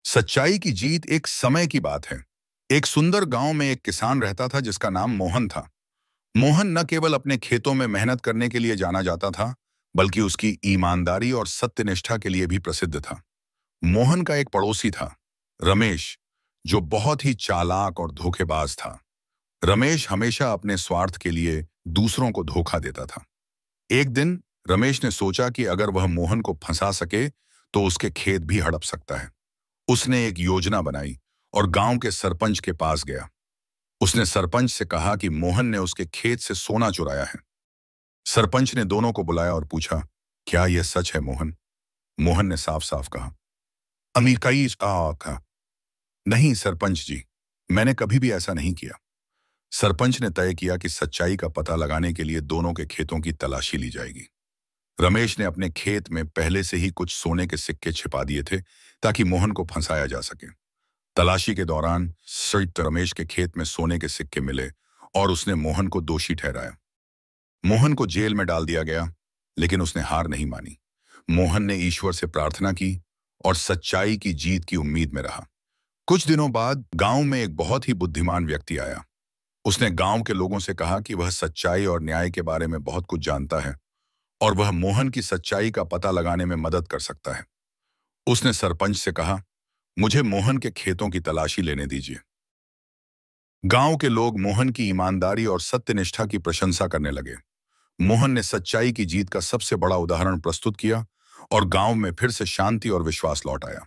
सच्चाई की जीत एक समय की बात है। एक सुंदर गांव में एक किसान रहता था जिसका नाम मोहन था। मोहन न केवल अपने खेतों में मेहनत करने के लिए जाना जाता था, बल्कि उसकी ईमानदारी और सत्यनिष्ठा के लिए भी प्रसिद्ध था। मोहन का एक पड़ोसी था, रमेश, जो बहुत ही चालाक और धोखेबाज था। रमेश हमेशा अपने स्वार्थ के लिए दूसरों को धोखा देता था। एक दिन रमेश ने सोचा कि अगर वह मोहन को फंसा सके, तो उसके खेत भी हड़प सकता है। उसने एक योजना बनाई और गांव के सरपंच के पास गया। उसने सरपंच से कहा कि मोहन ने उसके खेत से सोना चुराया है। सरपंच ने दोनों को बुलाया और पूछा, क्या यह सच है मोहन? मोहन ने साफ साफ कहा, अमीर कहा, नहीं सरपंच जी, मैंने कभी भी ऐसा नहीं किया। सरपंच ने तय किया कि सच्चाई का पता लगाने के लिए दोनों के खेतों की तलाशी ली जाएगी। रमेश ने अपने खेत में पहले से ही कुछ सोने के सिक्के छिपा दिए थे, ताकि मोहन को फंसाया जा सके। तलाशी के दौरान संयुक्त रमेश के खेत में सोने के सिक्के मिले और उसने मोहन को दोषी ठहराया। मोहन को जेल में डाल दिया गया, लेकिन उसने हार नहीं मानी। मोहन ने ईश्वर से प्रार्थना की और सच्चाई की जीत की उम्मीद में रहा। कुछ दिनों बाद गांव में एक बहुत ही बुद्धिमान व्यक्ति आया। उसने गांव के लोगों से कहा कि वह सच्चाई और न्याय के बारे में बहुत कुछ जानता है और वह मोहन की सच्चाई का पता लगाने में मदद कर सकता है। उसने सरपंच से कहा, मुझे मोहन के खेतों की तलाशी लेने दीजिए। गांव के लोग मोहन की ईमानदारी और सत्यनिष्ठा की प्रशंसा करने लगे। मोहन ने सच्चाई की जीत का सबसे बड़ा उदाहरण प्रस्तुत किया और गांव में फिर से शांति और विश्वास लौट आया।